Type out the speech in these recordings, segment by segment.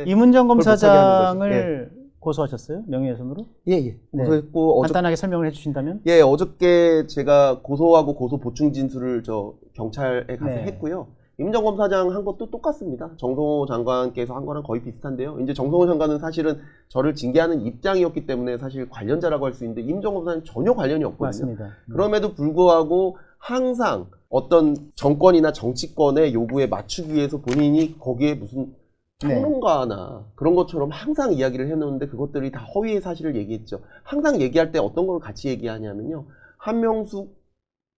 했는데 이문정 그걸 못하게 하는 거죠. 검사장을 고소하셨어요? 명예훼손으로? 예. 네. 고소했고 간단하게 설명을 해주신다면? 예, 어저께 제가 고소하고 고소 보충 진술을 경찰에 가서 네. 했고요. 이문정 검사장 한 것도 똑같습니다. 정성호 장관께서 한 거랑 거의 비슷한데요. 이제 정성호 장관은 사실은 저를 징계하는 입장이었기 때문에 사실 관련자라고 할 수 있는데 이문정 검사는 전혀 관련이 없거든요. 맞습니다. 그럼에도 불구하고 항상 어떤 정권이나 정치권의 요구에 맞추기 위해서 본인이 거기에 무슨 평론가나 그런 것처럼 항상 이야기를 해놓는데 그것들이 다 허위의 사실을 얘기했죠. 항상 얘기할 때 어떤 걸 같이 얘기하냐면요. 한명숙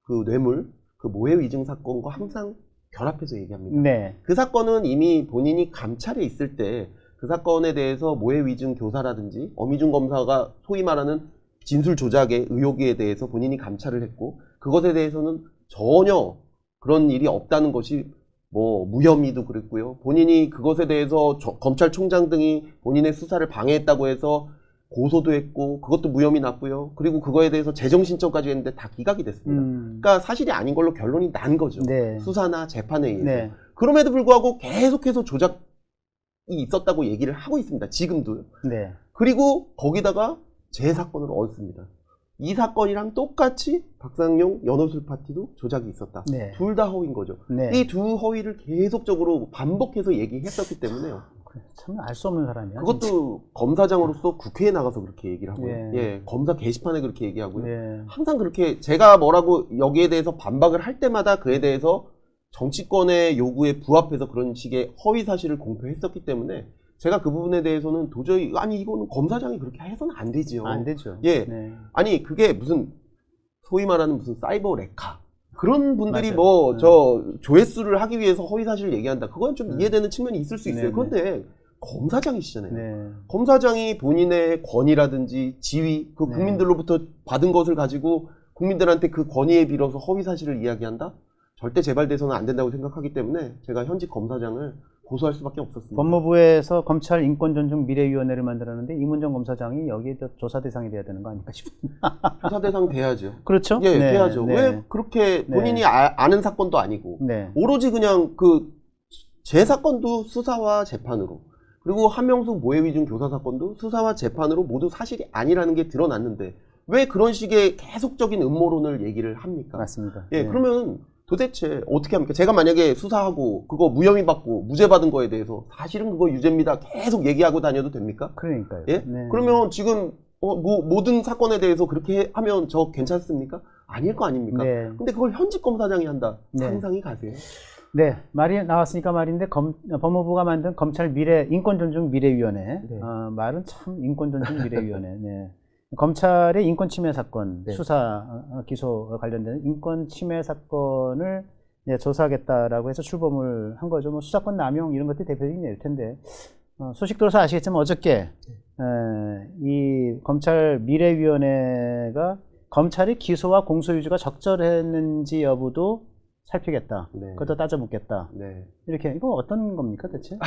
그 뇌물, 그 모해 위증 사건과 항상 결합해서 얘기합니다. 네. 그 사건은 이미 본인이 감찰에 있을 때 그 사건에 대해서 모해 위증 교사라든지 엄희준 검사가 소위 말하는 진술 조작의 의혹에 대해서 본인이 감찰을 했고 그것에 대해서는 전혀 그런 일이 없다는 것이 뭐 무혐의도 그랬고요. 본인이 그것에 대해서 검찰총장 등이 본인의 수사를 방해했다고 해서 고소도 했고 그것도 무혐의 났고요. 그리고 그거에 대해서 재정신청까지 했는데 다 기각이 됐습니다. 그러니까 사실이 아닌 걸로 결론이 난 거죠. 네. 수사나 재판에 의해서. 네. 그럼에도 불구하고 계속해서 조작이 있었다고 얘기를 하고 있습니다. 지금도요. 네. 그리고 거기다가 제 사건을 얹습니다. 이 사건이랑 똑같이 박상용 연호술 파티도 조작이 있었다. 네. 둘 다 허위인 거죠. 네. 이 두 허위를 계속적으로 반복해서 얘기했었기 때문에요. 참 알 수 없는 사람이야. 그것도 진짜. 검사장으로서 국회에 나가서 그렇게 얘기를 하고요. 예. 예, 검사 게시판에 그렇게 얘기하고요. 네. 항상 그렇게 제가 뭐라고 여기에 대해서 반박을 할 때마다 그에 대해서 정치권의 요구에 부합해서 그런 식의 허위 사실을 공표했었기 때문에 제가 그 부분에 대해서는 도저히 아니 이거는 검사장이 그렇게 해서는 안 되지요. 안 되죠. 예. 네. 아니 그게 무슨 소위 말하는 무슨 사이버 레카 그런 분들이 맞아요. 뭐 저 조회수를 하기 위해서 허위 사실을 얘기한다. 그건 좀 이해되는 측면이 있을 수 있어요. 네, 그런데 검사장이시잖아요. 네. 검사장이 본인의 권위라든지 지위, 그 네. 국민들로부터 받은 것을 가지고 국민들한테 그 권위에 빌어서 허위 사실을 이야기한다? 절대 재발돼서는 안 된다고 생각하기 때문에 제가 현직 검사장을 고소할 수밖에 없었습니다. 법무부에서 검찰 인권존중미래위원회를 만들었는데 이문정 검사장이 여기에 조사 대상이 돼야 되는 거 아닐까 싶습니다. 조사 대상 돼야죠. 그렇죠? 예, 네, 돼야죠. 네. 왜 그렇게 본인이 네. 아는 사건도 아니고 네. 오로지 그냥 제 사건도 수사와 재판으로 그리고 한명숙 모해 위증 교사 사건도 수사와 재판으로 모두 사실이 아니라는 게 드러났는데 왜 그런 식의 계속적인 음모론을 얘기를 합니까? 맞습니다. 예, 네. 그러면 도대체 어떻게 합니까? 제가 만약에 수사하고 그거 무혐의 받고 무죄 받은 거에 대해서 사실은 그거 유죄입니다. 계속 얘기하고 다녀도 됩니까? 그러니까요. 예? 네. 그러면 지금 모든 사건에 대해서 그렇게 하면 저 괜찮습니까? 아닐 거 아닙니까? 네. 근데 그걸 현직 검사장이 한다. 네. 상상이 가세요? 네, 말이 나왔으니까 말인데 법무부가 만든 검찰 인권존중미래위원회. 네. 말은 참 인권존중미래위원회. 네. 검찰의 인권침해 사건 네. 수사 기소 관련된 인권침해 사건을 조사하겠다라고 해서 출범을 한 거죠. 뭐 수사권 남용 이런 것들이 대표적인 예일 텐데 소식 들어서 아시겠지만 어저께 이 검찰 미래위원회가 검찰의 기소와 공소유지가 적절했는지 여부도 살피겠다. 네. 그것도 따져 묻겠다. 네. 이렇게 이거 어떤 겁니까 대체?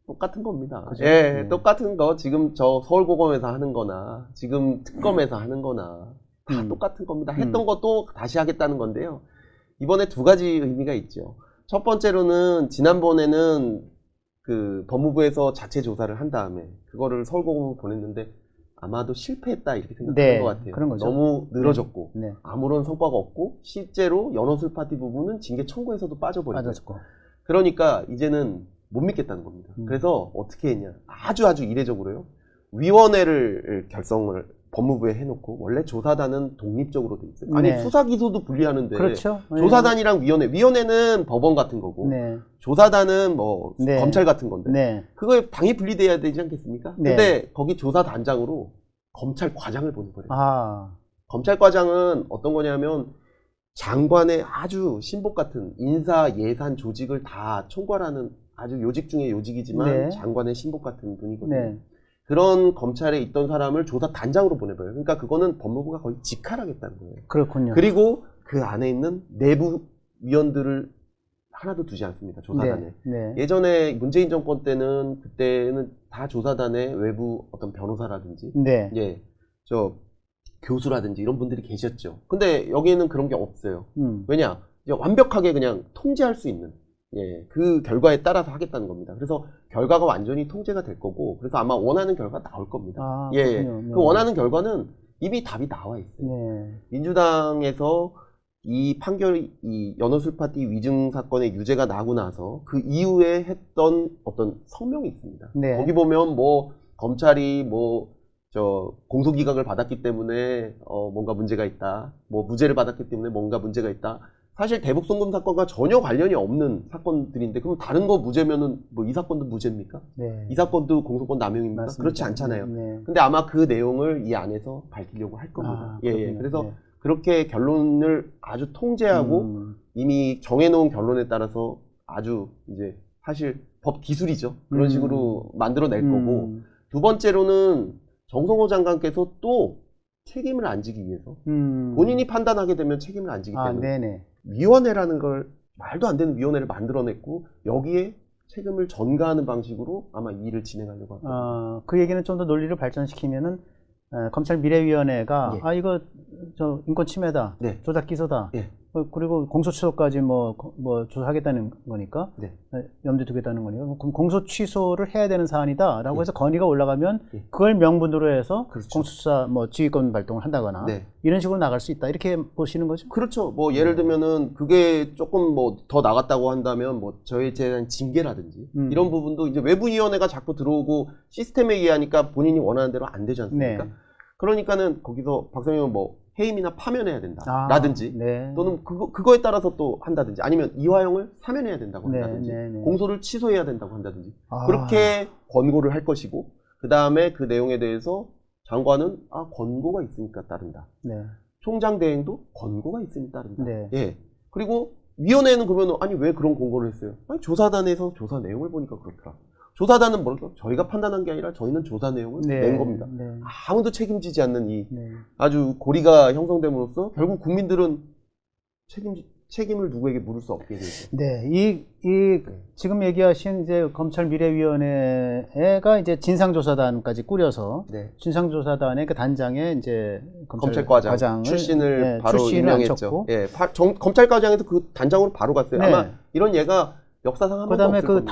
똑같은 겁니다. 그죠? 예, 네. 똑같은 거 지금 저 서울고검에서 하는 거나 지금 특검에서 하는 거나 다 똑같은 겁니다. 했던 것도 다시 하겠다는 건데요. 이번에 두 가지 의미가 있죠. 첫 번째로는 지난번에는 그 법무부에서 자체 조사를 한 다음에 그거를 서울고검으로 보냈는데 아마도 실패했다 이렇게 생각하는 네, 것 같아요. 그런 거죠. 너무 늘어졌고 네. 아무런 성과가 없고 실제로 연호술 파티 부분은 징계 청구에서도 빠져버리고 빠졌고. 그러니까 이제는 못 믿겠다는 겁니다. 그래서 어떻게 했냐. 아주 이례적으로요. 위원회를 결성을 법무부에 해놓고 원래 조사단은 독립적으로 돼 있어요. 아니 네. 수사 기소도 분리하는데 그렇죠. 조사단이랑 위원회는 법원 같은 거고 네. 조사단은 뭐 네. 검찰 같은 건데 네. 그거에 방이 분리돼야 되지 않겠습니까? 네. 근데 거기 조사단장으로 검찰과장을 보내버려요. 아, 검찰과장은 어떤 거냐면 장관의 아주 신복 같은 인사 예산 조직을 다 총괄하는 아주 요직 중에 요직이지만 네. 장관의 신복 같은 분이거든요. 네. 그런 검찰에 있던 사람을 조사단장으로 보내버려요. 그러니까 그거는 법무부가 거의 직할하겠다는 거예요. 그렇군요. 그리고 그 안에 있는 내부 위원들을 하나도 두지 않습니다. 조사단에. 네. 네. 예전에 문재인 정권 때는 그때는 다 조사단에 외부 어떤 변호사라든지 네. 예, 저 교수라든지 이런 분들이 계셨죠. 근데 여기에는 그런 게 없어요. 왜냐? 이제 완벽하게 그냥 통제할 수 있는 예, 그 결과에 따라서 하겠다는 겁니다. 그래서 결과가 완전히 통제가 될 거고, 그래서 아마 원하는 결과 나올 겁니다. 아, 예, 예. 그렇군요. 네. 그 원하는 결과는 이미 답이 나와 있어요. 네. 민주당에서 이 판결, 이 연어술 파티 위증 사건의 유죄가 나고 나서 그 이후에 했던 어떤 성명이 있습니다. 네. 거기 보면 뭐 검찰이 뭐 공소기각을 받았기 때문에 뭔가 문제가 있다. 뭐 무죄를 받았기 때문에 뭔가 문제가 있다. 사실 대북 송금 사건과 전혀 관련이 없는 사건들인데 그럼 다른 거 무죄면은 뭐 이 사건도 무죄입니까? 네. 이 사건도 공소권 남용입니까? 맞습니다. 그렇지 않잖아요. 네. 근데 아마 그 내용을 이 안에서 밝히려고 할 겁니다. 아, 예, 예. 그렇군요. 그래서 네. 그렇게 결론을 아주 통제하고 이미 정해놓은 결론에 따라서 아주 이제 사실 법 기술이죠. 그런 식으로 만들어낼 거고, 두 번째로는 정성호 장관께서 또 책임을 안 지기 위해서 본인이 판단하게 되면 책임을 안 지기 아, 때문에 네네. 위원회라는 걸 말도 안 되는 위원회를 만들어냈고 여기에 책임을 전가하는 방식으로 아마 이 일을 진행하려고 합니다. 그 얘기는 좀 더 논리를 발전시키면은 검찰 미래위원회가 예. 아 이거 저 인권 침해다, 네. 조작 기소다, 예. 그리고 공소 취소까지 뭐 조사하겠다는 거니까 네. 염두에 두겠다는 거니까 그럼 공소 취소를 해야 되는 사안이다라고 예. 해서 건의가 올라가면 예. 그걸 명분으로 해서 그렇죠. 공수처 뭐 지휘권 발동을 한다거나 네. 이런 식으로 나갈 수 있다 이렇게 보시는 거죠? 그렇죠. 뭐 예를 들면은 그게 조금 뭐 더 나갔다고 한다면 뭐 저희에 대한 징계라든지 이런 부분도 이제 외부위원회가 자꾸 들어오고 시스템에 의하니까 본인이 원하는 대로 안 되지 않습니까? 네. 그러니까는 거기서 박상현 뭐 해임이나 파면해야 된다 아, 라든지 네. 또는 그거에 따라서 또 한다든지 아니면 이화영을 사면해야 된다고 네, 한다든지 네, 네. 공소를 취소해야 된다고 한다든지 아. 그렇게 권고를 할 것이고 그 다음에 그 내용에 대해서 장관은 권고가 있으니까 따른다. 네. 총장 대행도 권고가 있으니 따른다. 네. 예. 그리고 위원회는 그러면 아니 왜 그런 권고를 했어요? 아니 조사단에서 조사 내용을 보니까 그렇더라. 조사단은 뭐랄까 저희가 판단한 게 아니라 저희는 조사 내용을 네. 낸 겁니다. 네. 아무도 책임지지 않는 이 네. 아주 고리가 형성됨으로써 결국 국민들은 책임을 누구에게 물을 수 없게 되죠. 네, 지금 얘기하신 이제 검찰 미래위원회가 이제 진상조사단까지 꾸려서 네. 진상조사단의 그 단장에 이제 검찰과장 출신을 네, 바로 출신을 임명했죠. 앉혔고, 예, 검찰과장에서 그 단장으로 바로 갔어요. 네. 아마 이런 예가 역사상 한 번도 그다음에 없을 그 겁니다.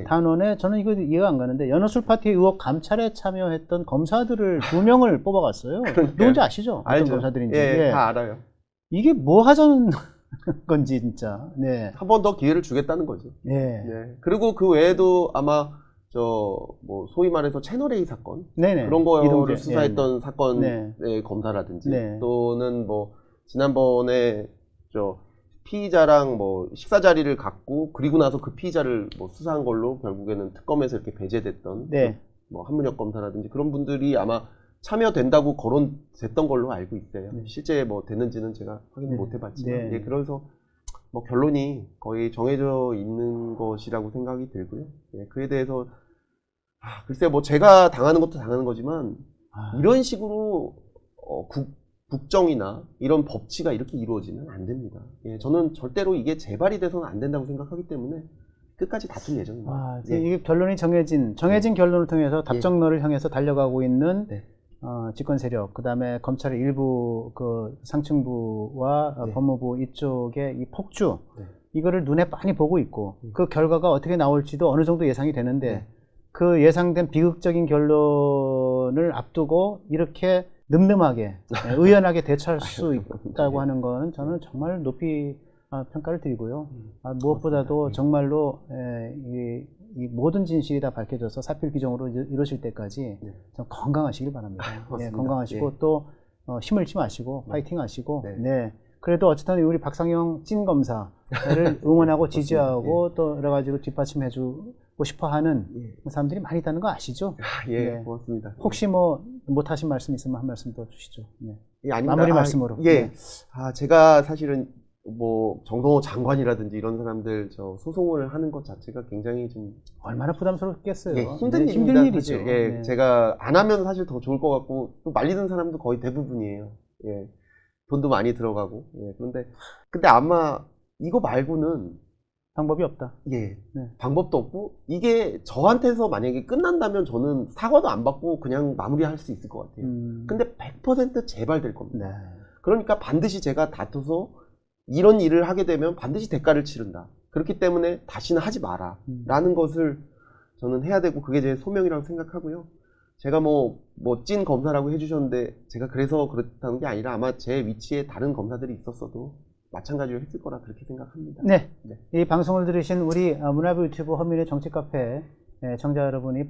단원에 예. 저는 이거 이해가 안 가는데 연어술 파티 의혹 감찰에 참여했던 검사들을 2명을 뽑아갔어요. 누군지 아시죠? 어떤 알죠. 검사들인지. 예, 예. 다 알아요. 이게 뭐 하자는 건지 진짜. 네. 한 번 더 기회를 주겠다는 거죠. 예. 네. 그리고 그 외에도 아마 뭐 소위 말해서 채널 A 사건 네네. 그런 거를 이동재. 수사했던 사건의 네. 검사라든지 네. 또는 뭐 지난번에 피의자랑 뭐 식사 자리를 갖고 그리고 나서 그 피의자를 뭐 수사한 걸로 결국에는 특검에서 이렇게 배제됐던 네. 뭐 한문혁 검사라든지 그런 분들이 아마 참여된다고 거론됐던 걸로 알고 있어요. 네. 실제 뭐 됐는지는 제가 확인 네. 못 해봤지만 네. 예, 그래서 뭐 결론이 거의 정해져 있는 것이라고 생각이 들고요. 예, 그에 대해서 글쎄 뭐 제가 당하는 것도 당하는 거지만 이런 식으로 국정이나 이런 법치가 이렇게 이루어지면 안 됩니다. 예, 저는 절대로 이게 재발이 돼서는 안 된다고 생각하기 때문에 끝까지 다툴 예정입니다. 예. 이게 결론이 정해진 결론을 통해서 답정너를 향해서 달려가고 있는 네. 집권 세력, 그 다음에 검찰의 일부 그 상층부와 네. 법무부 이쪽의 이 폭주, 네. 이거를 눈에 빤히 보고 있고, 그 결과가 어떻게 나올지도 어느 정도 예상이 되는데, 네. 그 예상된 비극적인 결론을 앞두고 이렇게 늠름하게, 의연하게 대처할 수 있다고 하는 거는 저는 정말 높이 평가를 드리고요. 무엇보다도 맞습니다. 정말로 이 모든 진실이 다 밝혀져서 사필 규정으로 이루어질 때까지 좀 건강하시길 바랍니다. 네, 건강하시고 또 힘을 치 마시고 파이팅 하시고 네. 그래도 어쨌든 우리 박상영 찐 검사를 응원하고 지지하고 또 여러 가지로 뒷받침해주고 싶어하는 사람들이 많이 있다는 거 아시죠? 예, 네. 고맙습니다. 혹시 뭐 못하신 말씀 있으면 한 말씀 더 주시죠. 네. 예, 아닙니다. 마무리 말씀으로. 예. 네. 제가 사실은 뭐 정성호 장관이라든지 이런 사람들 소송을 하는 것 자체가 굉장히 좀 얼마나 부담스럽겠어요. 예, 힘든 네, 일입니다. 일이죠. 사실. 예, 네. 제가 안 하면 사실 더 좋을 것 같고 또 말리는 사람도 거의 대부분이에요. 예, 돈도 많이 들어가고. 예, 근데 아마 이거 말고는 방법이 없다. 예, 네. 방법도 없고 이게 저한테서 만약에 끝난다면 저는 사과도 안 받고 그냥 마무리할 수 있을 것 같아요. 근데 100% 재발될 겁니다. 네. 그러니까 반드시 제가 다투서 이런 일을 하게 되면 반드시 대가를 치른다. 그렇기 때문에 다시는 하지 마라 라는 것을 저는 해야 되고, 그게 제 소명이라고 생각하고요. 제가 찐 검사라고 해주셨는데 제가 그래서 그렇다는 게 아니라 아마 제 위치에 다른 검사들이 있었어도 마찬가지로 했을 거라 그렇게 생각합니다. 네. 네. 이 방송을 들으신 우리 문화부 유튜브 허민의 정치 카페 청자 여러분이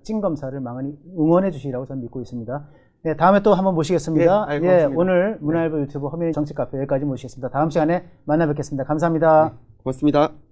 찐 검사를 망언히 응원해 주시라고 저는 믿고 있습니다. 네, 다음에 또 한번 모시겠습니다. 네, 고맙습니다. 오늘 문화부 유튜브 허민의 정치 카페 여기까지 모시겠습니다. 다음 시간에 만나 뵙겠습니다. 감사합니다. 고맙습니다.